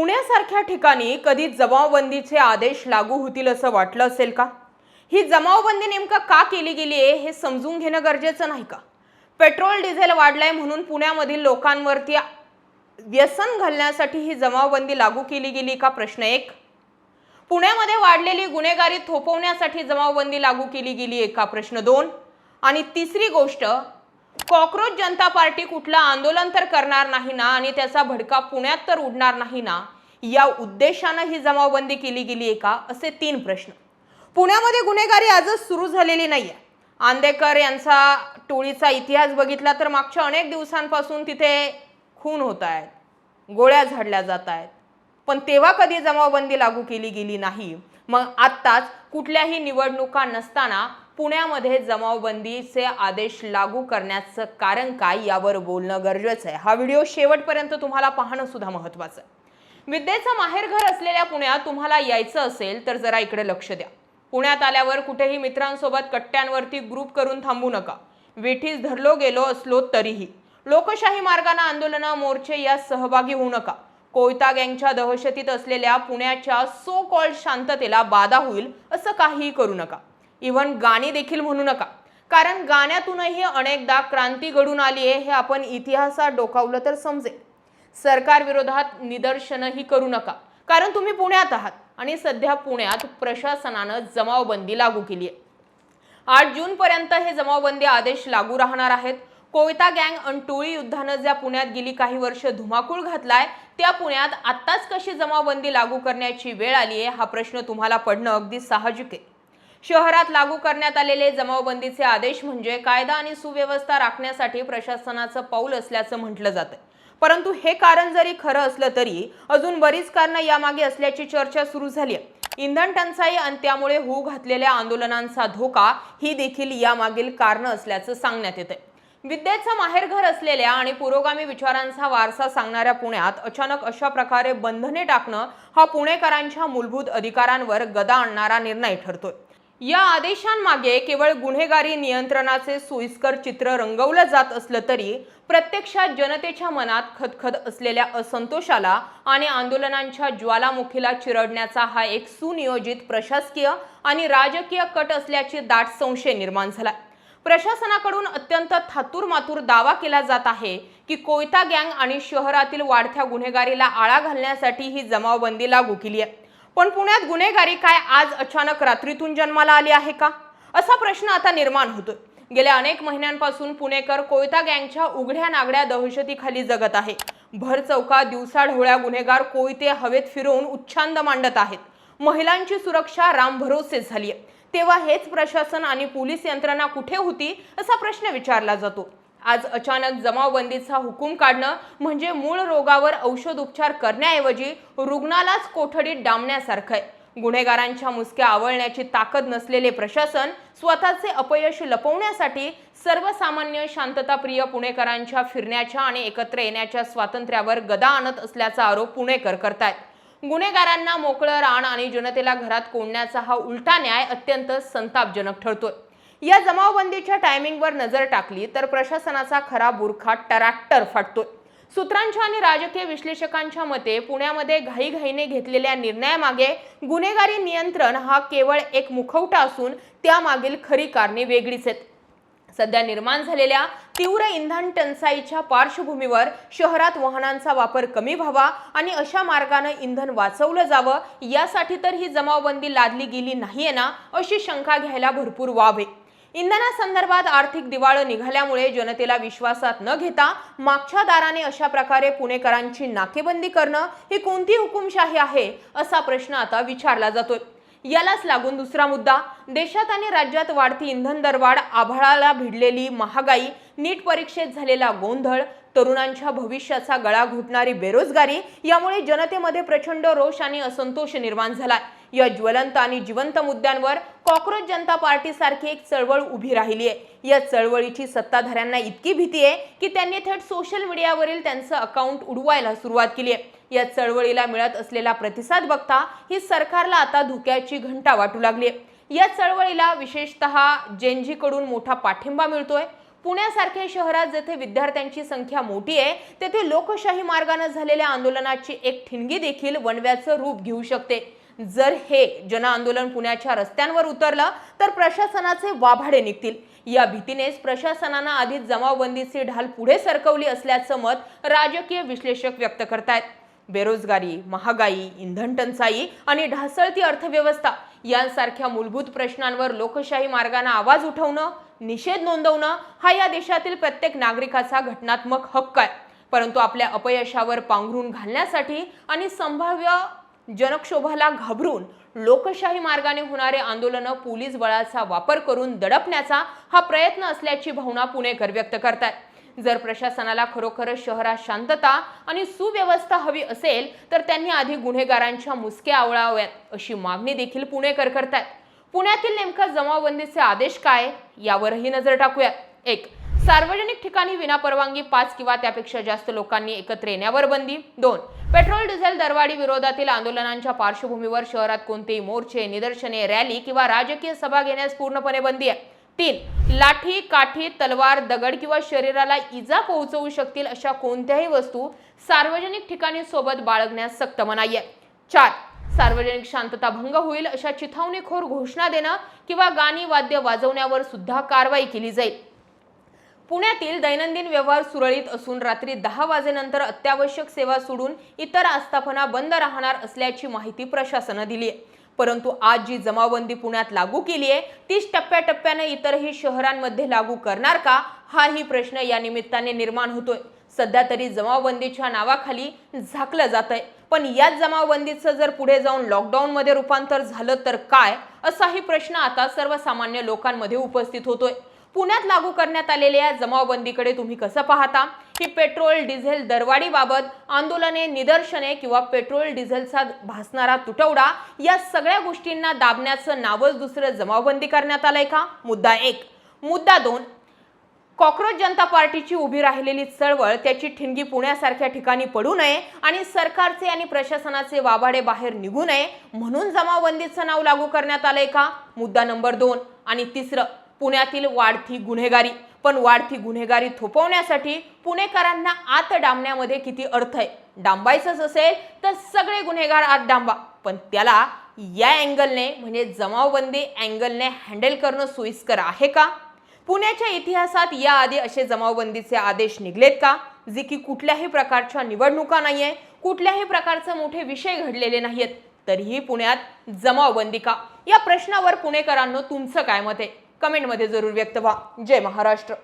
पुण्यासारख्या ठिकाणी कधी जमावबंदीचे आदेश लागू होतील असं वाटलं असेल का? ही जमावबंदी नेमका का केली गेली आहे हे समजून घेणं गरजेचं नाही का? पेट्रोल डिझेल वाढलाय म्हणून पुण्यामधील लोकांवरती व्यसन घालण्यासाठी ही जमावबंदी लागू केली गेली का? प्रश्न 1. पुण्यामध्ये वाढलेली गुन्हेगारी थोपवण्यासाठी जमावबंदी लागू केली गेली आहे का? प्रश्न 2. आणि तिसरी गोष्ट, कॉकरोच जनता पार्टी कुठलं आंदोलन तर करणार नाही ना आणि त्याचा भडका पुण्यात तर उडणार नाही ना, या उद्देशाने ही जमावबंदी केली गेली आहे का? असे 3 प्रश्न. पुण्यामध्ये गुन्हेगारी आजच सुरू झालेली नाहीये. आंदेकर यांचा टोळीचा इतिहास बघितला तर मागच्या अनेक दिवसांपासून तिथे खून होत आहेत, गोळ्या झाडल्या जात आहेत, पण तेव्हा कधी जमावबंदी लागू केली गेली नाही. मग आत्ताच कुठल्याही निवडणुका नसताना पुण्यामध्ये जमावबंदीचे आदेश लागू करण्याचं कारण काय, यावर बोलणं गरजेचं आहे. हा व्हिडिओ शेवटपर्यंत तुम्हाला पाहणं सुद्धा महत्त्वाचं आहे. विद्येचं माहेरघर असलेल्या पुण्यात तुम्हाला यायचं असेल तर जरा इकडे लक्ष द्या. पुण्यात आल्यावर कुठेही मित्रांसोबत कट्ट्यांवरती ग्रुप करून थांबू नका. वेठीस धरलो गेलो असलो तरीही लोकशाही मार्गाने आंदोलन, मोर्चे यात सहभागी होऊ नका. कोयता गँगच्या दहशतीत असलेल्या पुण्याच्या सो कॉल्ड शांततेला बाधा होईल असं काहीही करू नका. इव्हन गाणी देखील म्हणू नका, कारण गाण्यातूनही अनेकदा क्रांती घडून आली आहे हे आपण इतिहासात डोकावलं तर समजेल. सरकार विरोधात निदर्शनही करू नका, कारण तुम्ही पुण्यात आहात आणि सध्या पुण्यात प्रशासनानं जमावबंदी लागू केली आहे. 8 जून पर्यंत हे जमावबंदी आदेश लागू राहणार आहेत. कोयता गँग आणि टोळी युद्धानं ज्या पुण्यात गेली काही वर्ष धुमाकूळ घातलाय, त्या पुण्यात आत्ताच कशी जमावबंदी लागू करण्याची वेळ आली आहे हा प्रश्न तुम्हाला पडणं अगदी साहजिक आहे. शहरात लागू करण्यात आलेले जमावबंदीचे आदेश म्हणजे कायदा आणि सुव्यवस्था राखण्यासाठी प्रशासनाचं पाऊल असल्याचं म्हटलं जातं. परंतु हे कारण जरी खरं असलं तरी अजून बरीच कारणं यामागे असल्याची चर्चा सुरू झाली आहे. इंधन टंचाई आणि त्यामुळे होऊ घातलेल्या आंदोलनांचा धोका ही देखील यामागील कारणं असल्याचं सांगण्यात येतंय. विद्येचं माहेरघर असलेल्या आणि पुरोगामी विचारांचा वारसा सांगणाऱ्या पुण्यात अचानक अशा प्रकारे बंधने टाकणं हा पुणेकरांच्या मूलभूत अधिकारांवर गदा आणणारा निर्णय ठरतोय. या आदेशांमागे केवळ गुन्हेगारी नियंत्रणाचे सोयीस्कर चित्र रंगवलं जात असलं तरी प्रत्यक्षात जनतेच्या मनात खदखद असलेल्या असंतोषाला आणि आंदोलनांच्या ज्वालामुखीला चिरडण्याचा हा एक सुनियोजित प्रशासकीय आणि राजकीय कट असल्याची दाट संशय निर्माण झाला. प्रशासनाकडून अत्यंत थातूरमातूर दावा केला जात आहे की कोयता गँग आणि शहरातील वाढत्या गुन्हेगारीला आळा घालण्यासाठी ही जमावबंदी लागू केली आहे. पण पुण्यात गुन्हेगारी काय आज अचानक रात्रीतून जन्माला आली आहे का, असा प्रश्न आता निर्माण होतोय. गेल्या अनेक महिन्यांपासून पुणेकर कोयता गँगच्या उघड्या नागड्या दहशतीखाली जगत आहे. भर चौकात दिवसाढवळ्या गुन्हेगार कोयते हवेत फिरवून उच्छांद मांडत आहेत. महिलांची सुरक्षा रामभरोसे झाली आहे. तेव्हा हेच प्रशासन आणि पोलीस यंत्रणा कुठे होती असा प्रश्न विचारला जातो. आज अचानक जमावबंदीचा हुकूम काढणं म्हणजे मूळ रोगावर औषध उपचार करण्याऐवजी रुग्णालाच कोठडीत डांबण्यासारखं आहे. गुन्हेगारांच्या मुसक्या आवळण्याची ताकद नसलेले प्रशासन स्वतःचे अपयश लपवण्यासाठी सर्वसामान्य शांतताप्रिय पुणेकरांच्या फिरण्याच्या आणि एकत्र येण्याच्या स्वातंत्र्यावर गदा आणत असल्याचा आरोप पुणेकर करतायत. गुन्हेगारांना मोकळं रान आणि जनतेला घरात कोंडण्याचा हा उलटा न्याय अत्यंत संतापजनक ठरतोय. या जमावबंदीच्या टायमिंगवर नजर टाकली तर प्रशासनाचा खरा बुरखा टरॅक्टर फाटतोय. सूत्रांच्या आणि राजकीय विश्लेषकांच्या मते पुण्यामध्ये घाईघाईने घेतलेल्या निर्णयामागे गुन्हेगारी नियंत्रण हा केवळ एक मुखवटा असून त्यामागील खरी कारणे वेगळीच आहेत. सध्या निर्माण झालेल्या तीव्र इंधन टंचाईच्या पार्श्वभूमीवर शहरात वाहनांचा वापर कमी व्हावा आणि अशा मार्गाने इंधन वाचवलं जावं यासाठी तर ही जमावबंदी लादली गेली नाहीये ना, अशी शंका घ्यायला भरपूर वाव आहे. इंधनासंदर्भात आर्थिक दिवाळं निघाल्यामुळे जनतेला विश्वासात न घेता मागच्या दाराने अशा प्रकारे पुणेकरांची नाकेबंदी करणं ही कोणती हुकुमशाही आहे असा प्रश्न आता विचारला जातोय. यालाच लागून दुसरा मुद्दा, देशात आणि राज्यात वाढती इंधन दरवाढ, आभाळाला भिडलेली महागाई, नीट परीक्षेत झालेला गोंधळ, तरुणांच्या भविष्याचा गळा घुटणारी बेरोजगारी यामुळे जनतेमध्ये प्रचंड रोष आणि असंतोष निर्माण झालाय. या ज्वलंत आणि जिवंत मुद्द्यांवर कॉकरोच जनता पार्टी सारखी एक चळवळ उभी राहिली आहे. या चळवळीची सत्ताधाऱ्यांना इतकी भीती आहे की त्यांनी थेट सोशल मीडियावरील त्यांचं अकाउंट उडवायला सुरुवात केली आहे. या चळवळीला मिळत असलेला प्रतिसाद बघता ही सरकारला आता धोक्याची घंटा वाटू लागली आहे. या चळवळीला विशेषतः जेनझीकडून मोठा पाठिंबा मिळतोय. पुण्यासारख्या शहरात जेथे विद्यार्थ्यांची संख्या मोठी आहे तेथे लोकशाही मार्गाने झालेल्या आंदोलनाची एक ठिणगी देखील वणव्याचं रूप घेऊ शकते। जर हे जनआंदोलन पुण्याच्या रस्त्यांवर उतरलं तर प्रशासनाचे वाभाडे निघतील। या भीतीनेच प्रशासनाने आधीच जमावबंदीची ढाल पुढे सरकवली असल्याचं मत राजकीय विश्लेषक व्यक्त करतायत। बेरोजगारी, महागाई, इंधन टंचाई आणि ढासळती अर्थव्यवस्था यांसारख्या मूलभूत प्रश्नांवर लोकशाही मार्गाने आवाज उठवणं, निषेध नोंदवणं हा या देशातील प्रत्येक नागरिकाचा घटनात्मक हक्क आहे। परंतु आपल्या अपयशावर पांघरून घालण्यासाठी आणि संभाव्य जनक्षोभाला घाबरून लोकशाही मार्गाने होणारे आंदोलन पोलीस बळाचा वापर करून दडपण्याचा हा प्रयत्न असल्याची भावना पुणेकर व्यक्त करतात। जर प्रशासनाला खरोखर शहरात शांतता आणि सुव्यवस्था हवी असेल तर त्यांनी आधी गुन्हेगारांच्या मुसक्या आवळाव्यात अशी मागणी देखील पुणेकर करतात। पुण्यातील नेमका जमावबंदीचे आदेश काय यावरही नजर टाकूया। 1. सार्वजनिक ठिकाणी विनापरवानगी 5 किंवा त्यापेक्षा जास्त लोकांनी एकत्र येण्यावर बंदी। 2. पेट्रोल डिझेल दरवाढी विरोधातील आंदोलनांच्या पार्श्वभूमीवर शहरात कोणतेही मोर्चे, निदर्शने, रॅली किंवा राजकीय सभा घेण्यास पूर्णपणे बंदी आहे। 3. लाठी, काठी, तलवार, दगड किंवा शरीराला इजा पोहोचवू शकतील अशा कोणत्याही वस्तू सार्वजनिक ठिकाणी सोबत बाळगण्यास सक्त मनाई आहे। 4. सार्वजनिक शांतता भंग होईल अशा चिथावणीखोर घोषणा देणं किंवा गाणी वाद्य वाजवण्यावर सुद्धा कारवाई केली जाईल। पुण्यातील दैनंदिन व्यवहार सुरळीत असून रात्री 10 वाजेनंतर अत्यावश्यक सेवा सोडून इतर आस्थापना बंद राहणार असल्याची माहिती प्रशासनाने दिली आहे। परंतु आज जी जमावबंदी पुण्यात लागू केली आहे तीच टप्प्याटप्प्याने इतरही शहरांमध्ये लागू करणार का हाही प्रश्न या निमित्ताने निर्माण होतोय। सध्या तरी जमावबंदीच्या नावाखाली झाकलं जातंय, पण याच जमावबंदीचं जर पुढे जाऊन लॉकडाऊन मध्ये रूपांतर झालं तर काय असाही प्रश्न आता सर्वसामान्य लोकांमध्ये उपस्थित होतोय। पुण्यात लागू करण्यात आलेल्या या जमावबंदीकडे तुम्ही कसं पाहता? ही पेट्रोल डिझेल दरवाढीबाबत आंदोलने, निदर्शने किंवा पेट्रोल डिझेलचा भासणारा तुटवडा या सगळ्या गोष्टींना दाबण्याचं नावच दुसरं जमावबंदी करण्यात आलंय का? मुद्दा 1। मुद्दा 2, कॉक्रोच जनता पार्टीची उभी राहिलेली चळवळ त्याची ठिणगी पुण्यासारख्या ठिकाणी पडू नये आणि सरकारचे आणि प्रशासनाचे वाभाडे बाहेर निघू नये म्हणून जमावबंदीचं नाव लागू करण्यात आलंय का? मुद्दा नंबर 2 आणि तिसरं, पुण्यातील वाढती गुन्हेगारी। पण वाढती गुन्हेगारी थोपवण्यासाठी पुणेकरांना आत डांबण्यामध्ये किती अर्थ आहे? डांबायचंच असेल तर सगळे गुन्हेगार आत डांबा, पण त्याला या अँगलने म्हणजे जमावबंदी अँगलने हँडल करणं सोयीस्कर आहे का? पुण्याच्या इतिहासात याआधी असे जमावबंदीचे आदेश निघलेत का? जे की कुठल्याही प्रकारच्या निवडणुका नाहीये, कुठल्याही प्रकारचे मोठे विषय घडलेले नाहीत, तरीही पुण्यात जमावबंदी का? या प्रश्नावर पुणेकरांनो तुमचं काय मत आहे? कमेंटमध्ये जरूर व्यक्त व्हा। जय महाराष्ट्र।